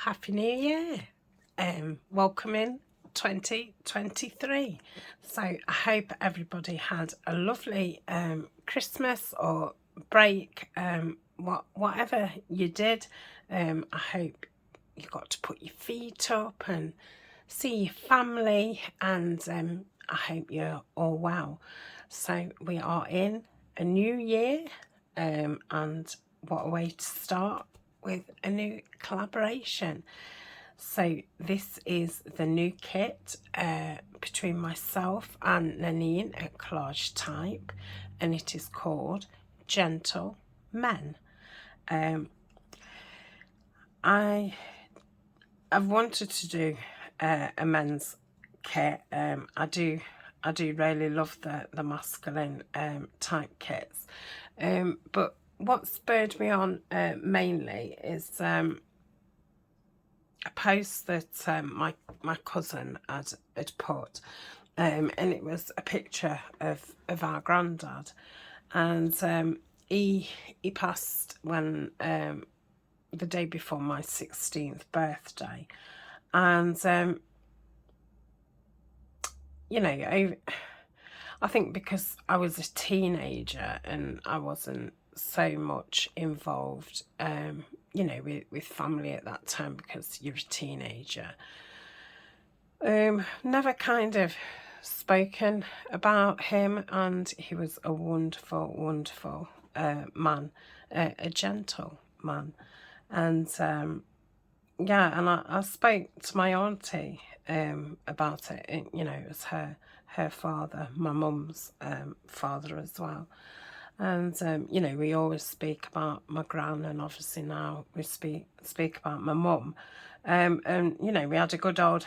Happy New Year. Welcome in 2023. So I hope everybody had a lovely Christmas or break, whatever you did. I hope you got to put your feet up and see your family, and I hope you're all well. So we are in a new year, and what a way to start with a new collaboration. So this is the new kit between myself and Nanine at Collagetype, and it is called Gentle Men. I've wanted to do a men's kit. I do really love the masculine type kits, but what spurred me on mainly is a post that my cousin had put, and it was a picture of our granddad, and he passed when the day before my 16th birthday, and you know, I think because I was a teenager and I wasn't so much involved, you know, with family at that time, because you're a teenager. Never kind of spoken about him, and he was a wonderful, wonderful man, a gentle man, and yeah, and I spoke to my auntie about it. You know, it was her father, my mum's father as well. And you know, we always speak about my gran, and obviously now we speak about my mum. And you know, we had a good old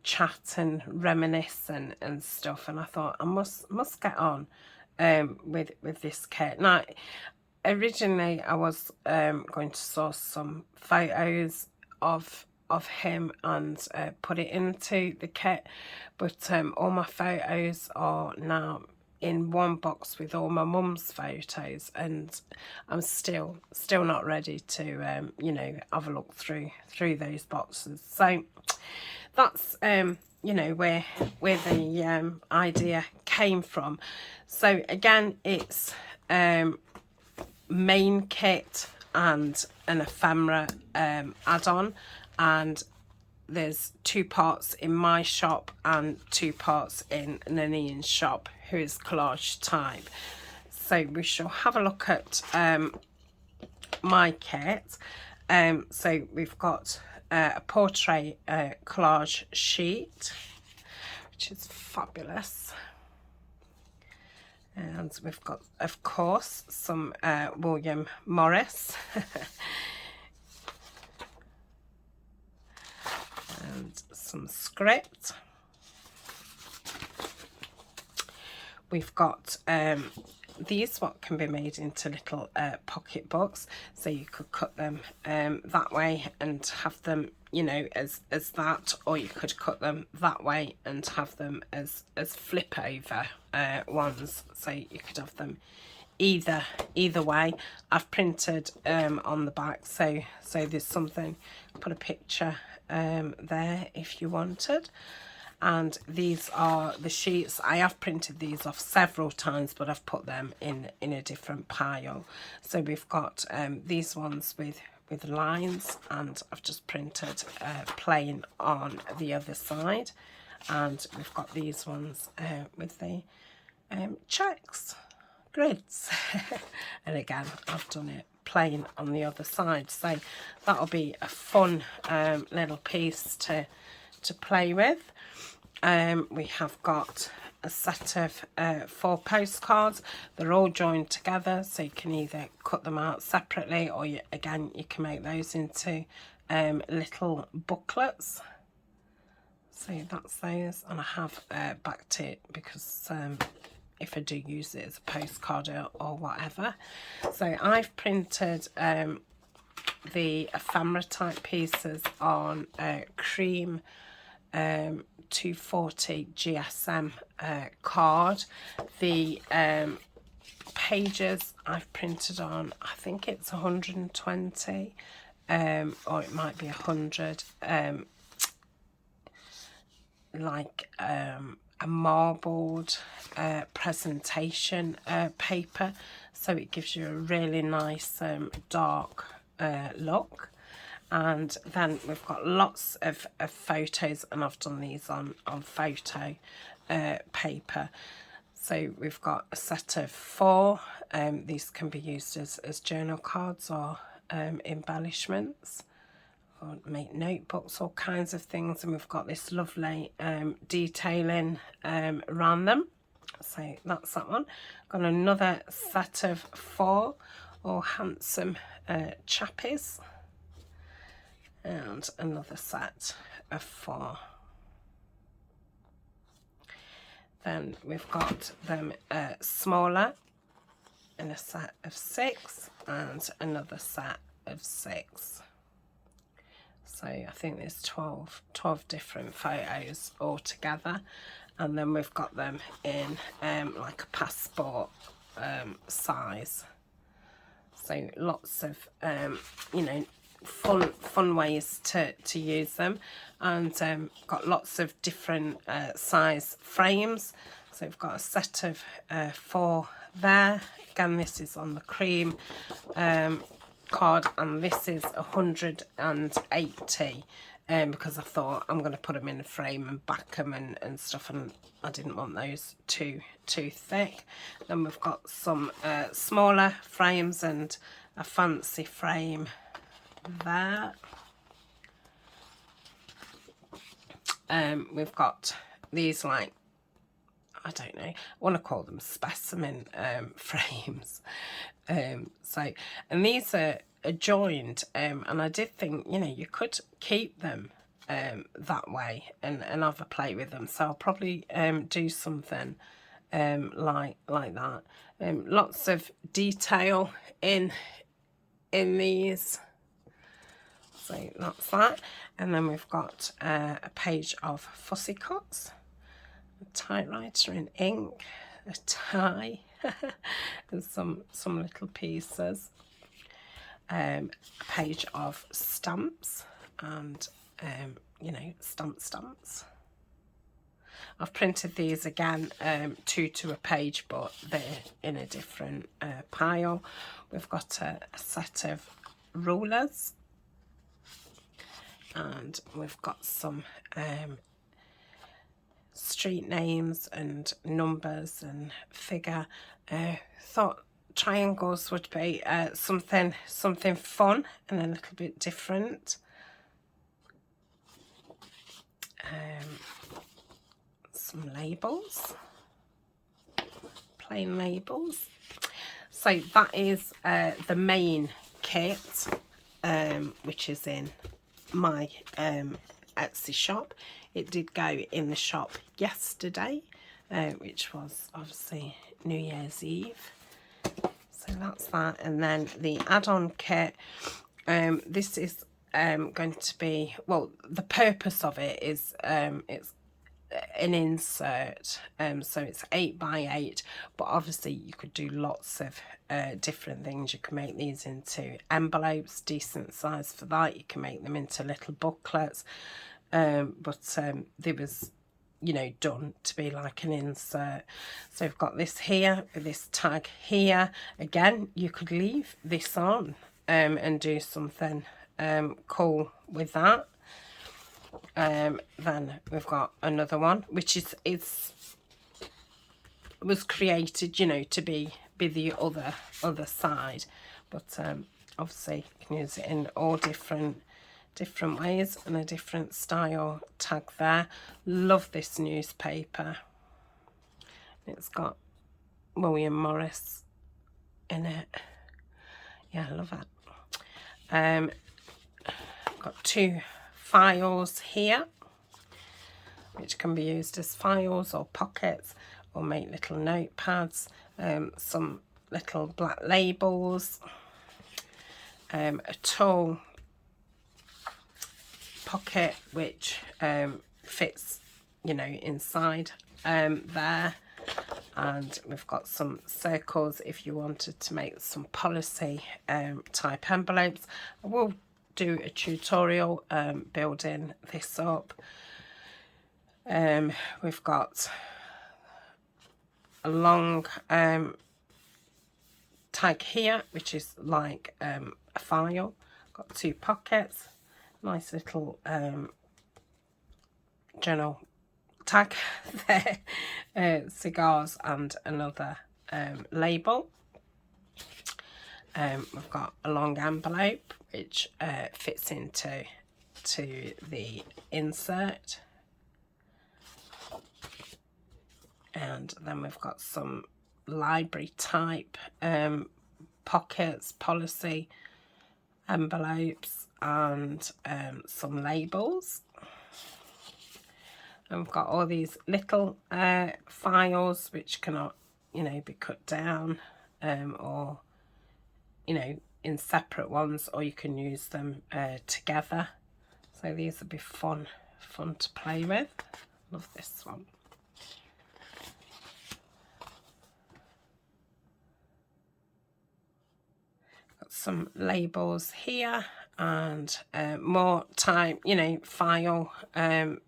chat and reminisce and stuff. And I thought I must get on with this kit. Now, originally I was going to source some photos of him and put it into the kit, but all my photos are now in one box with all my mum's photos, and I'm still not ready to you know, have a look through those boxes. So that's you know, where the idea came from. So again, it's main kit and an ephemera add-on, and there's 2 parts in my shop and 2 parts in Nanine's shop, who is Collagetype. So we shall have a look at my kit. So we've got a portrait collage sheet, which is fabulous. And we've got, of course, some William Morris. And some script. We've got these, what can be made into little pocket books, so you could cut them that way and have them, you know, as that, or you could cut them that way and have them as flip over ones, so you could have them either way. I've printed on the back, so there's something, put a picture there if you wanted. And these are the sheets. I have printed these off several times, but I've put them in a different pile. So we've got these ones with lines, and I've just printed plain on the other side. And we've got these ones with the checks, grids. And again, I've done it plain on the other side. So that'll be a fun little piece to play with. We have got a set of 4 postcards. They're all joined together, so you can either cut them out separately, or you can make those into little booklets. So that's those, and I have backed it because if I do use it as a postcard or whatever. So I've printed the ephemera type pieces on cream 240 GSM card. The pages I've printed on, I think it's 120 or it might be 100, like a marbled presentation paper, so it gives you a really nice dark look. And then we've got lots of photos, and I've done these on photo paper. So we've got a set of 4. These can be used as journal cards or embellishments, or make notebooks, all kinds of things. And we've got this lovely detailing around them. So that's that one. Got another set of 4, all handsome chappies. And another set of 4. Then we've got them smaller in a set of 6, and another set of 6. So I think there's 12 different photos all together. And then we've got them in like a passport size. So lots of you know, fun ways to use them. And got lots of different size frames. So we've got a set of 4 there. Again, this is on the cream card, and this is 180, because I thought I'm going to put them in a frame and back them and stuff, and I didn't want those too thick. Then we've got some smaller frames and a fancy frame there. We've got these, like, I don't know, I want to call them specimen frames. So, and these are joined, and I did think, you know, you could keep them that way and have a play with them. So I'll probably do something like that. Lots of detail in these. So that's that. And then we've got a page of fussy cuts, a typewriter in ink, a tie, and some little pieces. A page of stamps, and you know, stamps. I've printed these again, 2 to a page, but they're in a different pile. We've got a set of rulers, and we've got some street names and numbers and figure. Thought triangles would be something fun and a little bit different. Some labels, plain labels. So that is the main kit, which is in my Etsy shop. It did go in the shop yesterday, which was obviously New Year's Eve. So that's that. And then the add-on kit, this is going to be, well, the purpose of it is it's an insert, so it's 8 by 8, but obviously you could do lots of different things. You can make these into envelopes, decent size for that. You can make them into little booklets, but they was, you know, done to be like an insert. So we've got this here with this tag here. Again, you could leave this on and do something cool with that. Then we've got another one, which was created, you know, to be the other side, but obviously you can use it in all different ways, and a different style tag there. Love this newspaper. It's got William Morris in it. Yeah, I love it. Got 2 files here, which can be used as files or pockets, or make little notepads. Some little black labels, a tall pocket which fits, you know, inside there. And we've got some circles if you wanted to make some policy type envelopes. I will do a tutorial building this up. We've got a long tag here, which is like a file. Got 2 pockets, nice little journal tag there, cigars, and another label. We've got a long envelope which fits into the insert, and then we've got some library type pockets, policy envelopes, and some labels. And we've got all these little files which cannot, you know, be cut down, or, you know, in separate ones, or you can use them together. So these will be fun to play with. Love this one. Got some labels here, and more type, you know, file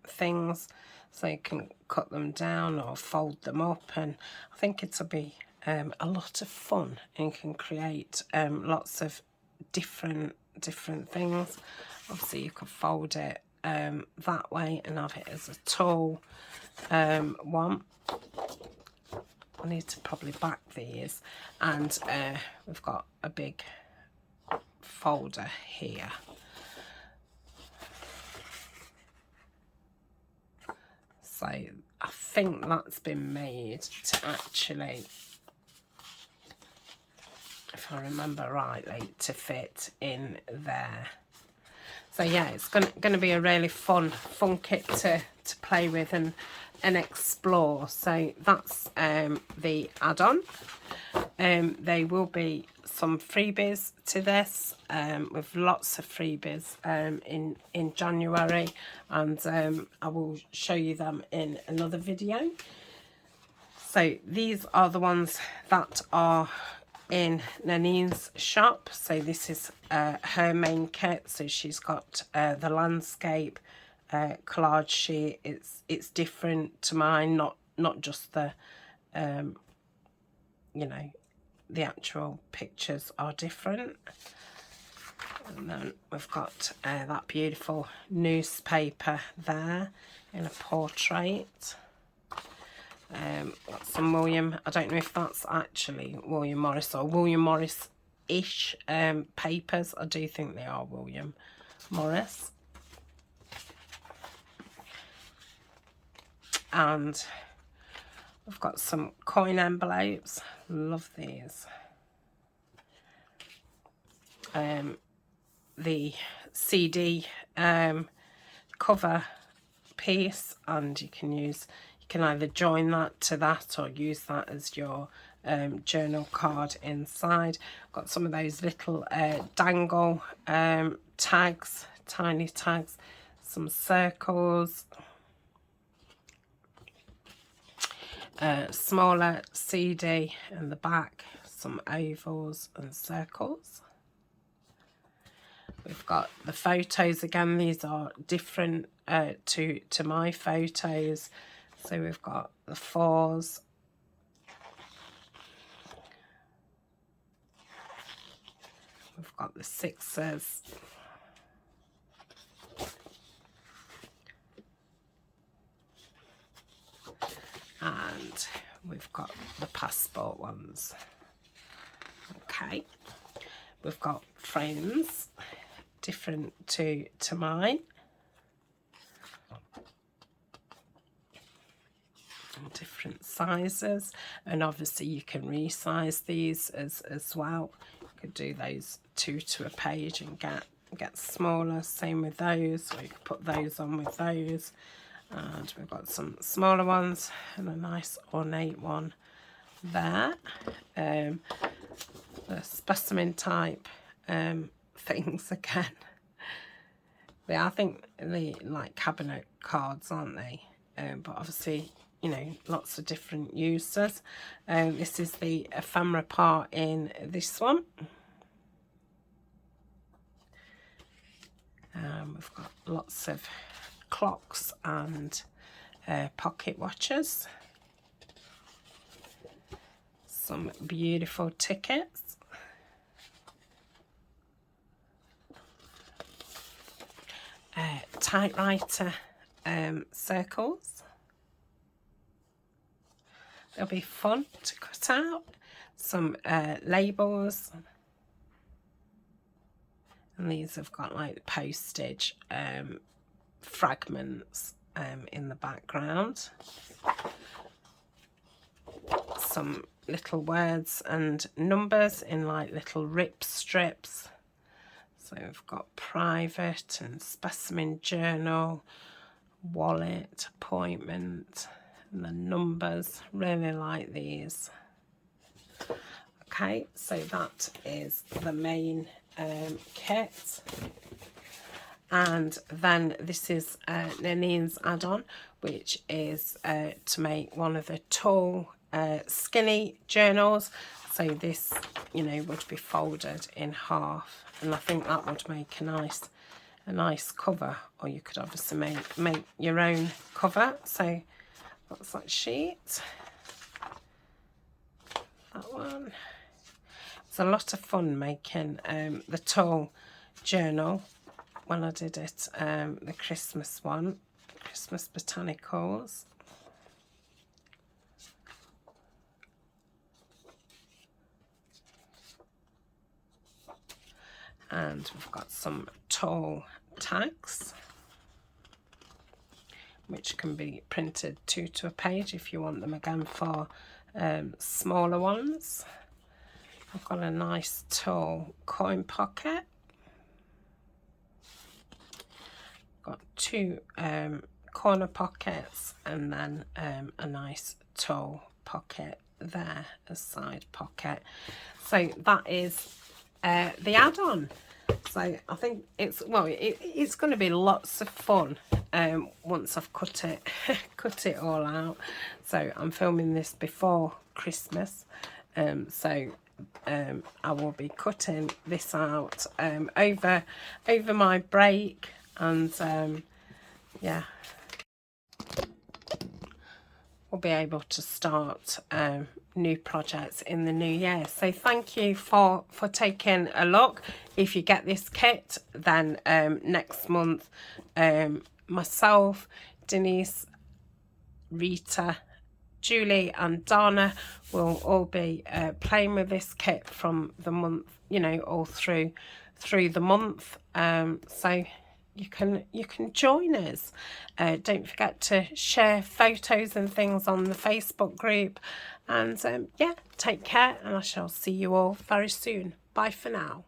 things, so you can cut them down or fold them up, and I think it'll be a lot of fun, and you can create lots of different things. Obviously you could fold it that way and have it as a tall one. I need to probably back these, and we've got a big folder here. So I think that's been made to actually, if I remember rightly, to fit in there. So yeah, it's gonna be a really fun kit to play with and explore. So that's the add-on. There will be some freebies to this, with lots of freebies in January, and I will show you them in another video. So these are the ones that are in Nanine's shop. So this is her main kit. So she's got the landscape collage sheet. It's different to mine, not just the you know, the actual pictures are different. And then we've got that beautiful newspaper there in a portrait. Got some William, I don't know if that's actually William Morris or William Morris-ish papers. I do think they are William Morris. And we've got some coin envelopes. Love these. The CD cover piece, and you can either join that to that or use that as your journal card inside. Got some of those little dangle tags, tiny tags, some circles, smaller CD in the back, some ovals and circles. We've got the photos again. These are different to my photos. So we've got the 4s, we've got the 6s, and we've got the passport ones. Okay, we've got frames different to mine, different sizes, and obviously you can resize these as well. You could do those 2 to a page and get smaller. Same with those, or you could put those on with those. And we've got some smaller ones and a nice ornate one there. The specimen type things again. I think they like cabinet cards, aren't they? But obviously, you know, lots of different uses. This is the ephemera part in this one. We've got lots of clocks and pocket watches. Some beautiful tickets. Typewriter circles. They'll be fun to cut out. Some labels. And these have got like postage fragments in the background. Some little words and numbers in like little rip strips. So we've got private and specimen journal, wallet, appointment, and the numbers. Really like these. Okay, so that is the main kit. And then this is Nanine's add-on, which is to make one of the tall skinny journals. So this, you know, would be folded in half, and I think that would make a nice cover, or you could obviously make your own cover. So that's that sheet. That one. It's a lot of fun making the tall journal when I did it, the Christmas one, Christmas Botanicals. And we've got some tall tags, which can be printed 2 to a page if you want them again for smaller ones. I've got a nice tall coin pocket. Got 2 corner pockets, and then a nice tall pocket there, a side pocket. So that is the add-on. So I think it's, well, it's going to be lots of fun once I've cut it all out. So I'm filming this before Christmas, so I will be cutting this out over my break, and yeah, we'll be able to start new projects in the new year. So thank you for taking a look. If you get this kit, then next month myself, Denise, Rita, Julie and Dana will all be playing with this kit from the month, you know, all through the month. So you can join us. Don't forget to share photos and things on the Facebook group, and yeah, take care, and I shall see you all very soon. Bye for now.